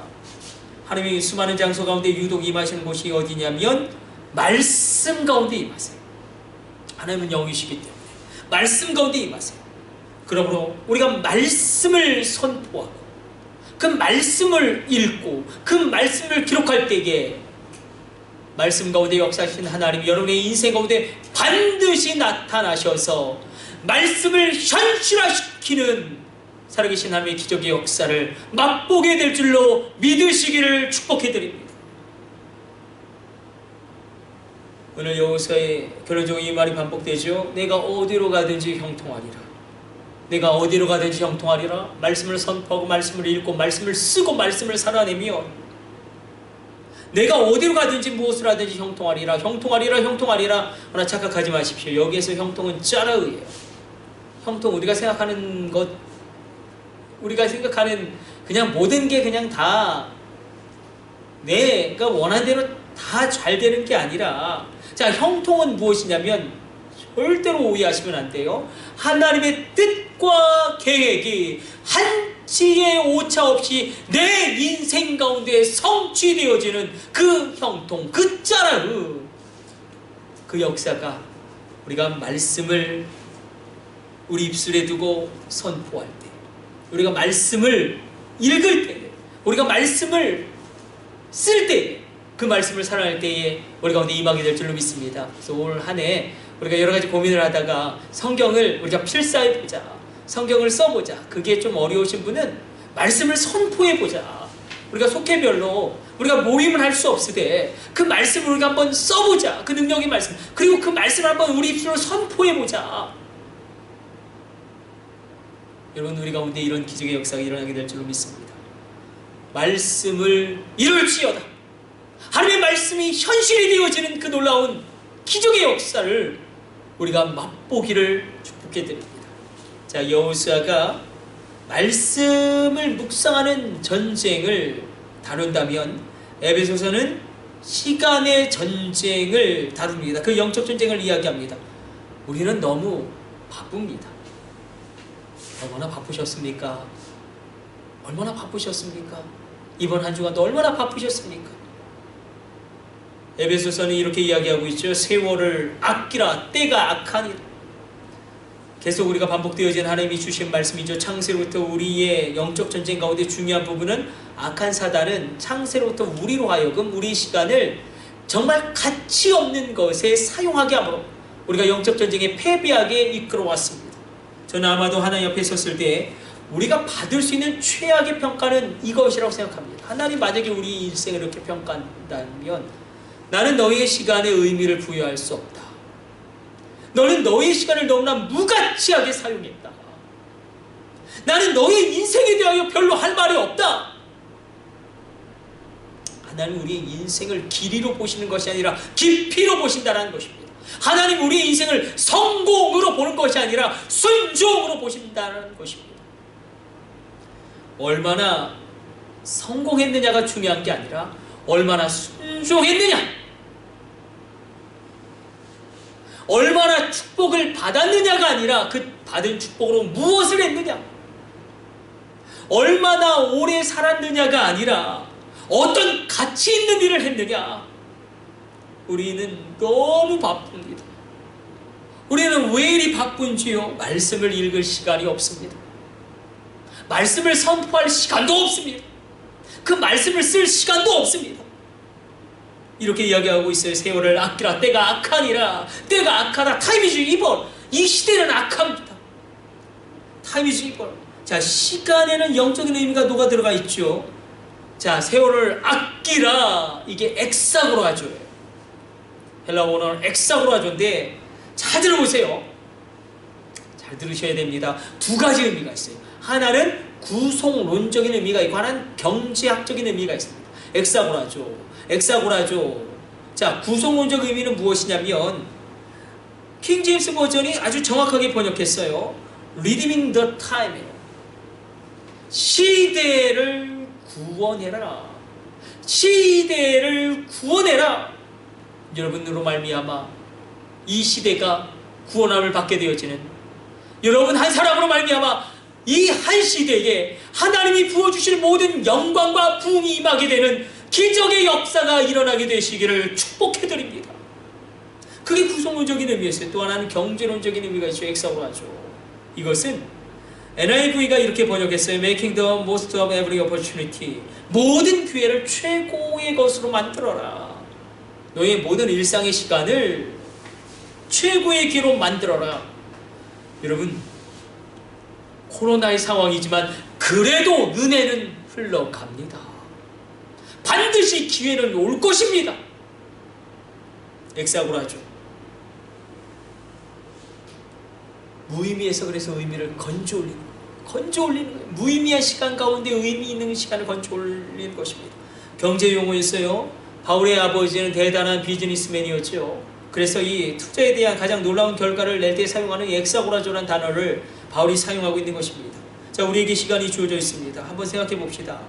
S2: 하나님이 수많은 장소 가운데 유독 임하시는 곳이 어디냐면 말씀 가운데 임하세요. 하나님은 영이시기 때문에 말씀 가운데 임하세요. 그러므로 우리가 말씀을 선포하고 그 말씀을 읽고 그 말씀을 기록할 때에 말씀 가운데 역사하신 하나님이 여러분의 인생 가운데 반드시 나타나셔서 말씀을 현실화시키는 살아계신 하나님의 기적의 역사를 맛보게 될 줄로 믿으시기를 축복해드립니다. 오늘 여호수아의 결론적으로 이 말이 반복되죠. 내가 어디로 가든지 형통하리라. 내가 어디로 가든지 형통하리라. 말씀을 선포하고 말씀을 읽고 말씀을 쓰고 말씀을 살아내면 내가 어디로 가든지 무엇을 하든지 형통하리라. 형통하리라. 형통하리라. 그러나 착각하지 마십시오. 여기에서 형통은 짜라의예요. 형통, 우리가 생각하는 것, 우리가 생각하는 그냥 모든 게 그냥 다 내가 원하는 대로 다 잘 되는 게 아니라, 자, 형통은 무엇이냐면 절대로 오해하시면 안 돼요. 하나님의 뜻과 계획이 한치의 오차 없이 내 인생 가운데 성취되어지는 그 형통, 그 짜라의 그 역사가 우리가 말씀을 우리 입술에 두고 선포할 때, 우리가 말씀을 읽을 때, 우리가 말씀을 쓸 때, 그 말씀을 사랑할 때에 우리 가운데 임하게 될 줄로 믿습니다. 그래서 올 한 해 우리가 여러 가지 고민을 하다가 성경을 우리가 필사해보자, 성경을 써보자. 그게 좀 어려우신 분은 말씀을 선포해보자. 우리가 속회별로 우리가 모임을 할 수 없으되 그 말씀을 우리가 한번 써보자. 그 능력의 말씀, 그리고 그 말씀을 한번 우리 입술로 선포해보자. 여러분, 우리 가운데 이런 기적의 역사가 일어나게 될 줄로 믿습니다. 말씀을 이룰지어다. 하나님의 말씀이 현실이 되어지는 그 놀라운 기적의 역사를 우리가 맛보기를 축복해드립니다. 자, 여호수아가 말씀을 묵상하는 전쟁을 다룬다면 에베소서는 시간의 전쟁을 다룹니다. 그 영적 전쟁을 이야기합니다. 우리는 너무 바쁩니다. 얼마나 바쁘셨습니까? 얼마나 바쁘셨습니까? 이번 한 주간도 얼마나 바쁘셨습니까? 에베소서는 이렇게 이야기하고 있죠. 세월을 아끼라, 때가 악하니라. 계속 우리가 반복되어진 하나님이 주신 말씀이죠. 창세로부터 우리의 영적 전쟁 가운데 중요한 부분은 악한 사단은 창세로부터 우리로 하여금 우리 시간을 정말 가치 없는 것에 사용하게 함으로 우리가 영적 전쟁에 패배하게 이끌어왔습니다. 저는 아마도 하나님 옆에 섰을 때 우리가 받을 수 있는 최악의 평가는 이것이라고 생각합니다. 하나님 만약에 우리 인생을 이렇게 평가한다면 나는 너희의 시간에 의미를 부여할 수 없다. 너는 너희의 시간을 너무나 무가치하게 사용했다. 나는 너희의 인생에 대하여 별로 할 말이 없다. 하나님 우리의 인생을 길이로 보시는 것이 아니라 깊이로 보신다는 것입니다. 하나님 우리의 인생을 성공으로 보는 것이 아니라 순종으로 보신다는 것입니다. 얼마나 성공했느냐가 중요한 게 아니라 얼마나 순종했느냐, 얼마나 축복을 받았느냐가 아니라 그 받은 축복으로 무엇을 했느냐, 얼마나 오래 살았느냐가 아니라 어떤 가치 있는 일을 했느냐. 우리는 너무 바쁩니다. 우리는 왜 이리 바쁜지요? 말씀을 읽을 시간이 없습니다. 말씀을 선포할 시간도 없습니다. 그 말씀을 쓸 시간도 없습니다. 이렇게 이야기하고 있어요. 세월을 아끼라, 때가 악하니라. 때가 악하다. 타임 이즈 이벌. 이 시대는 악합니다. 타임 이즈 이벌. 자, 시간에는 영적인 의미가 녹아 들어가 있죠. 자, 세월을 아끼라. 이게 엑사고라조예요. 헬라어는 엑사고라조인데 잘 들어보세요. 잘 들으셔야 됩니다. 두 가지 의미가 있어요. 하나는 구속론적인 의미가 있고 하나는 경제학적인 의미가 있습니다. 엑사고라조. 자, 구속론적 의미는 무엇이냐면 킹 제임스 버전이 아주 정확하게 번역했어요. Redeeming the time. 시대를 구원해라. 시대를 구원해라. 여러분으로 말미암아 이 시대가 구원함을 받게 되어지는, 여러분 한 사람으로 말미암아 이 한 시대에 하나님이 부어주실 모든 영광과 부흥이 임하게 되는 기적의 역사가 일어나게 되시기를 축복해드립니다. 그게 구속론적인 의미였어요. 또 하나는 경제론적인 의미가 있죠. 엑사고라죠. 이것은 NIV가 이렇게 번역했어요. Making the most of every opportunity. 모든 기회를 최고의 것으로 만들어라. 너의 모든 일상의 시간을 최고의 기회로 만들어라. 여러분, 코로나의 상황이지만 그래도 은혜는 흘러갑니다. 반드시 기회는 올 것입니다. 엑사고라죠. 무의미해서 그래서 의미를 건져 올리는 거예요. 무의미한 시간 가운데 의미 있는 시간을 건져 올리는 것입니다. 경제 용어였어요. 바울의 아버지는 대단한 비즈니스맨이었죠. 그래서 이 투자에 대한 가장 놀라운 결과를 낼 때 사용하는 엑사고라조라는 단어를 바울이 사용하고 있는 것입니다. 자, 우리에게 시간이 주어져 있습니다. 한번 생각해 봅시다.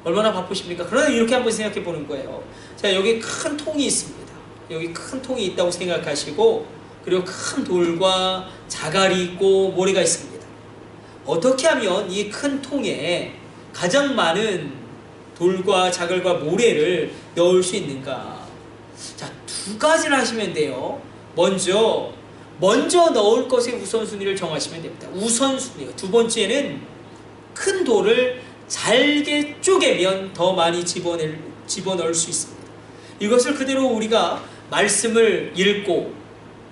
S2: 얼마나 바쁘십니까? 그러나 이렇게 한번 생각해 보는 거예요. 자, 여기 큰 통이 있습니다. 여기 큰 통이 있다고 생각하시고, 그리고 큰 돌과 자갈이 있고 모래가 있습니다. 어떻게 하면 이 큰 통에 가장 많은 돌과 자갈과 모래를 넣을 수 있는가? 자, 두 가지를 하시면 돼요. 먼저 넣을 것의 우선순위를 정하시면 됩니다. 우선순위요. 두 번째는 큰 돌을 잘게 쪼개면 더 많이 집어넣을 수 있습니다. 이것을 그대로 우리가 말씀을 읽고,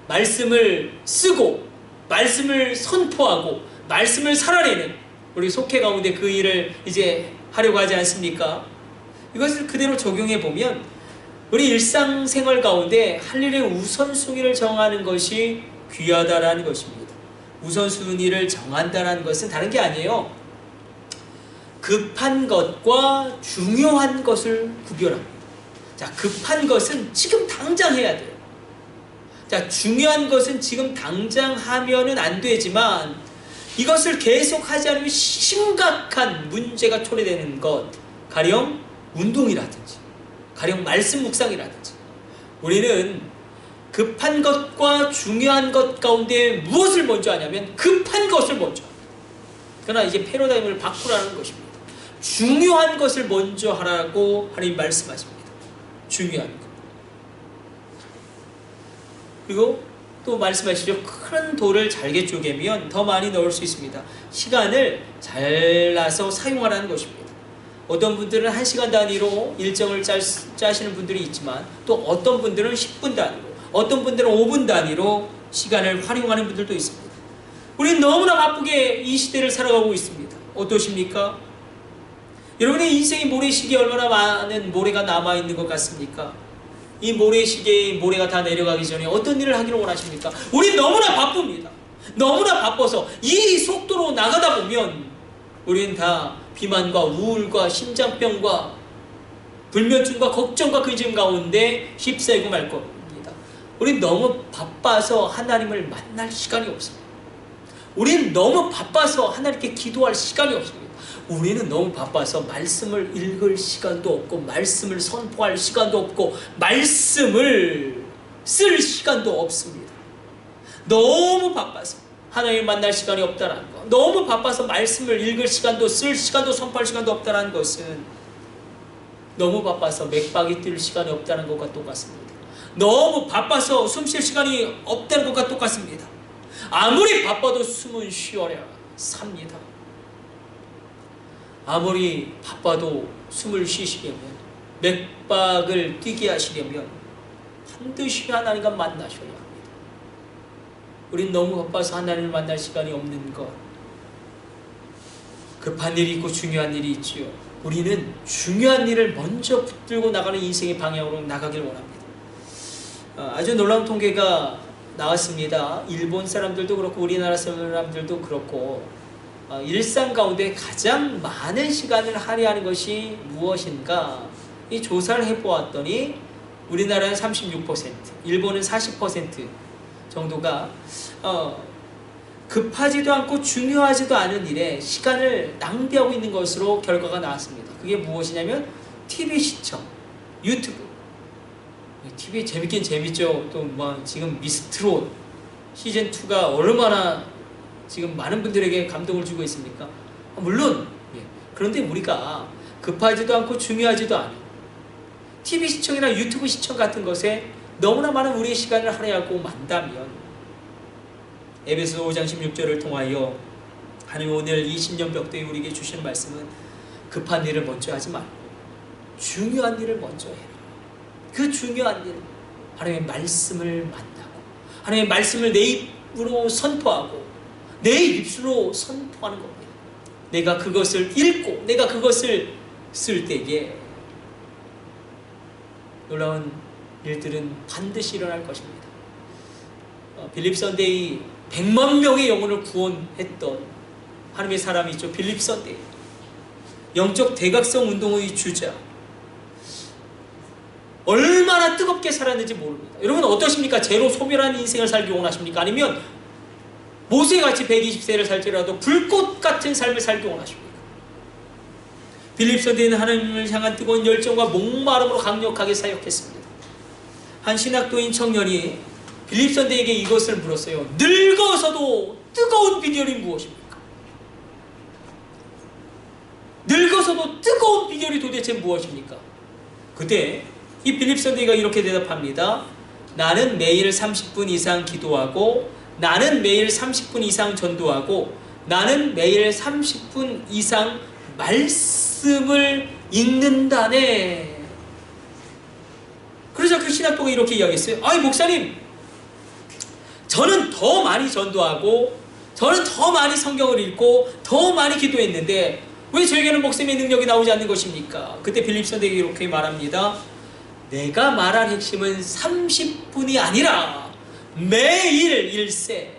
S2: 말씀을 쓰고, 말씀을 선포하고, 말씀을 살아내는 우리 속회 가운데 그 일을 이제 하려고 하지 않습니까? 이것을 그대로 적용해 보면 우리 일상생활 가운데 할 일의 우선순위를 정하는 것이 귀하다라는 것입니다. 우선순위를 정한다는 것은 다른 게 아니에요. 급한 것과 중요한 것을 구별합니다. 자, 급한 것은 지금 당장 해야 돼요. 자, 중요한 것은 지금 당장 하면은 안 되지만 이것을 계속 하지 않으면 심각한 문제가 초래되는 것, 가령 운동이라든지 가령 말씀 묵상이라든지, 우리는 급한 것과 중요한 것 가운데 무엇을 먼저 하냐면 급한 것을 먼저 합니다. 그러나 이제 패러다임을 바꾸라는 것입니다. 중요한 것을 먼저 하라고 하나님 말씀하십니다. 중요한 것. 그리고 또 말씀하시죠. 큰 돌을 잘게 쪼개면 더 많이 넣을 수 있습니다. 시간을 잘라서 사용하라는 것입니다. 어떤 분들은 1시간 단위로 일정을 짜시는 분들이 있지만 또 어떤 분들은 10분 단위로, 어떤 분들은 5분 단위로 시간을 활용하는 분들도 있습니다. 우리는 너무나 바쁘게 이 시대를 살아가고 있습니다. 어떠십니까? 여러분의 인생의 모래시계에 얼마나 많은 모래가 남아있는 것 같습니까? 이 모래시계의 모래가 다 내려가기 전에 어떤 일을 하기를 원하십니까? 우리 너무나 바쁩니다. 너무나 바빠서 이 속도로 나가다 보면 우리는 다 비만과 우울과 심장병과 불면증과 걱정과 근심 가운데 휩싸이고 말 겁니다. 우린 너무 바빠서 하나님을 만날 시간이 없습니다. 우리는 너무 바빠서 하나님께 기도할 시간이 없습니다. 우리는 너무 바빠서 말씀을 읽을 시간도 없고 말씀을 선포할 시간도 없고 말씀을 쓸 시간도 없습니다. 너무 바빠서 하나님을 만날 시간이 없다는 것, 너무 바빠서 말씀을 읽을 시간도 쓸 시간도 선포할 시간도 없다는 것은 너무 바빠서 맥박이 뛸 시간이 없다는 것과 똑같습니다. 너무 바빠서 숨 쉴 시간이 없다는 것과 똑같습니다. 아무리 바빠도 숨은 쉬어야 삽니다. 아무리 바빠도 숨을 쉬시려면, 맥박을 뛰게 하시려면 반드시 하나님과 만나셔야 합니다. 우린 너무 바빠서 하나님을 만날 시간이 없는 것. 급한 일이 있고 중요한 일이 있지요. 우리는 중요한 일을 먼저 붙들고 나가는 인생의 방향으로 나가길 원합니다. 아주 놀라운 통계가 나왔습니다. 일본 사람들도 그렇고 우리나라 사람들도 그렇고 일상 가운데 가장 많은 시간을 할애하는 것이 무엇인가? 이 조사를 해보았더니 우리나라는 36%, 일본은 40% 정도가 급하지도 않고 중요하지도 않은 일에 시간을 낭비하고 있는 것으로 결과가 나왔습니다. 그게 무엇이냐면 TV 시청, 유튜브. TV 재밌긴 재밌죠. 또 뭐 지금 미스트롯 시즌2가 얼마나 지금 많은 분들에게 감동을 주고 있습니까? 물론 그런데 우리가 급하지도 않고 중요하지도 않은 TV 시청이나 유튜브 시청 같은 것에 너무나 많은 우리의 시간을 할애하고 만다면 에베소 5장 16절을 통하여 하나님 오늘 20년 벽도에 우리에게 주시는 말씀은 급한 일을 먼저 하지 말고 중요한 일을 먼저 해라. 그 중요한 일, 하나님의 말씀을 만나고 하나님의 말씀을 내 입으로 선포하고 내 입술로 선포하는 겁니다. 내가 그것을 읽고 내가 그것을 쓸 때에 놀라운 일들은 반드시 일어날 것입니다. 빌립 선데이 100만 명의 영혼을 구원했던 하나님의 사람이 있죠. 빌립 선데이. 영적 대각성 운동의 주자. 얼마나 뜨겁게 살았는지 모릅니다. 여러분 어떠십니까? 제로 소멸한 인생을 살기 원하십니까? 아니면 모세같이 120세를 살지라도 불꽃 같은 삶을 살기 원하십니까? 빌립 선대는 하나님을 향한 뜨거운 열정과 목마름으로 강력하게 사역했습니다. 한 신학도인 청년이 빌립 선대에게 이것을 물었어요. 늙어서도 뜨거운 비결이 무엇입니까? 늙어서도 뜨거운 비결이 도대체 무엇입니까? 그때 이 빌립 선대가 이렇게 대답합니다. 나는 매일 30분 이상 기도하고 나는 매일 30분 이상 전도하고 나는 매일 30분 이상 말씀을 읽는다네. 그러자 그 신학도가 이렇게 이야기했어요. 아이 목사님, 저는 더 많이 전도하고 저는 더 많이 성경을 읽고 더 많이 기도했는데 왜 저에게는 목숨의 능력이 나오지 않는 것입니까? 그때 빌립 선대가 이렇게 말합니다. 내가 말한 핵심은 30분이 아니라 매일 일세.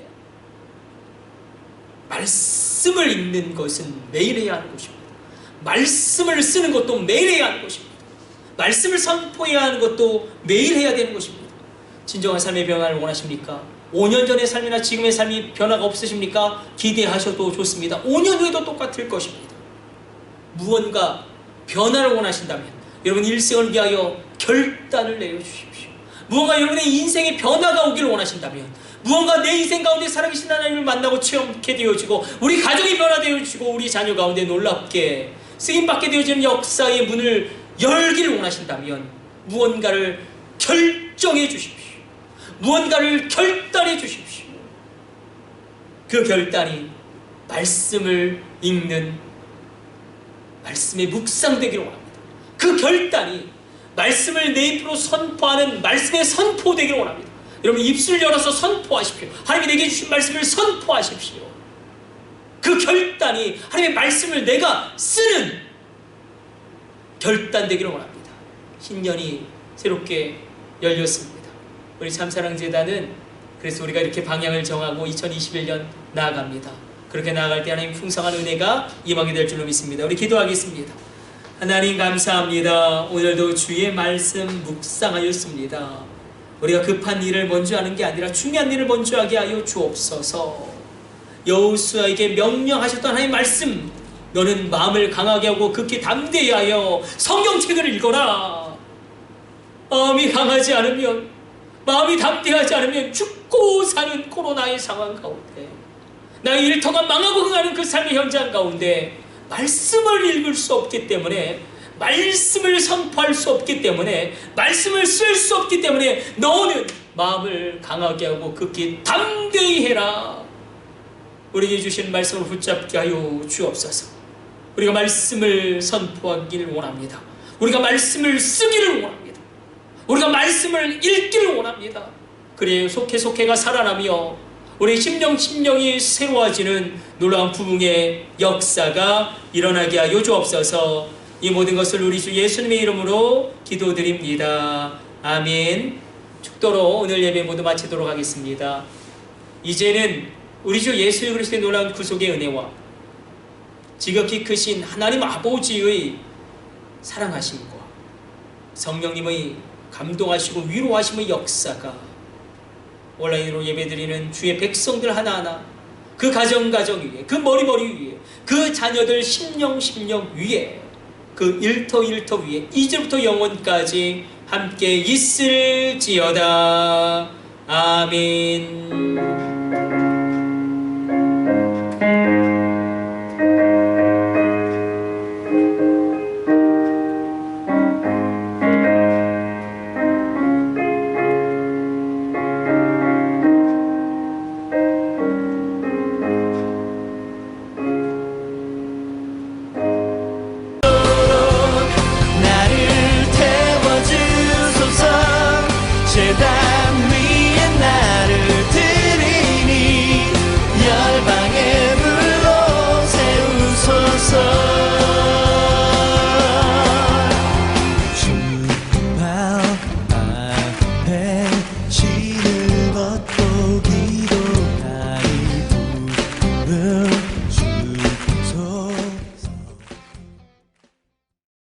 S2: 말씀을 읽는 것은 매일 해야 하는 것입니다. 말씀을 쓰는 것도 매일 해야 하는 것입니다. 말씀을 선포해야 하는 것도 매일 해야 되는 것입니다. 진정한 삶의 변화를 원하십니까? 5년 전의 삶이나 지금의 삶이 변화가 없으십니까? 기대하셔도 좋습니다. 5년 후에도 똑같을 것입니다. 무언가 변화를 원하신다면 여러분 일생을 위하여 결단을 내려주십시오. 무언가 여러분의 인생에 변화가 오기를 원하신다면, 무언가 내 인생 가운데 살아계신 하나님을 만나고 체험하게 되어지고 우리 가정이 변화되어지고 우리 자녀 가운데 놀랍게 쓰임받게 되어지는 역사의 문을 열기를 원하신다면 무언가를 결정해 주십시오. 무언가를 결단해 주십시오. 그 결단이 말씀을 읽는, 말씀에 묵상되기를 원합니다. 그 결단이 말씀을 내 입으로 선포하는 말씀의 선포되기를 원합니다. 여러분, 입술 열어서 선포하십시오. 하나님이 내게 주신 말씀을 선포하십시오. 그 결단이 하나님의 말씀을 내가 쓰는 결단되기를 원합니다. 신년이 새롭게 열렸습니다. 우리 참사랑재단은 그래서 우리가 이렇게 방향을 정하고 2021년 나아갑니다. 그렇게 나아갈 때 하나님 풍성한 은혜가 임하게 될 줄로 믿습니다. 우리 기도하겠습니다. 하나님 감사합니다. 오늘도 주의 말씀 묵상하였습니다. 우리가 급한 일을 먼저 하는 게 아니라 중요한 일을 먼저 하게 하여 주옵소서. 여호수아에게 명령하셨던 하나님의 말씀, 너는 마음을 강하게 하고 극히 담대히 하여 성경책을 읽어라. 마음이 강하지 않으면, 마음이 담대하지 않으면 죽고 사는 코로나의 상황 가운데, 나의 일터가 망하고 흥하는 그 삶의 현장 가운데 말씀을 읽을 수 없기 때문에, 말씀을 선포할 수 없기 때문에, 말씀을 쓸 수 없기 때문에 너는 마음을 강하게 하고 극히 담대히 해라. 우리에게 주신 말씀을 붙잡게 하여 주옵소서. 우리가 말씀을 선포하기를 원합니다. 우리가 말씀을 쓰기를 원합니다. 우리가 말씀을 읽기를 원합니다. 그래야 속해가 살아나며 우리 심령이 새로워지는 놀라운 부흥의 역사가 일어나게 하여 주옵소서. 이 모든 것을 우리 주 예수님의 이름으로 기도드립니다. 아멘. 축도로 오늘 예배 모두 마치도록 하겠습니다. 이제는 우리 주 예수 그리스도의 놀라운 구속의 은혜와 지극히 크신 하나님 아버지의 사랑하심과 성령님의 감동하시고 위로하심의 역사가 온라인으로 예배드리는 주의 백성들 하나하나, 그 가정 위에, 그 머리 위에, 그 자녀들 심령 위에, 그 일터 위에 이제부터 영원까지 함께 있을지어다. 아멘.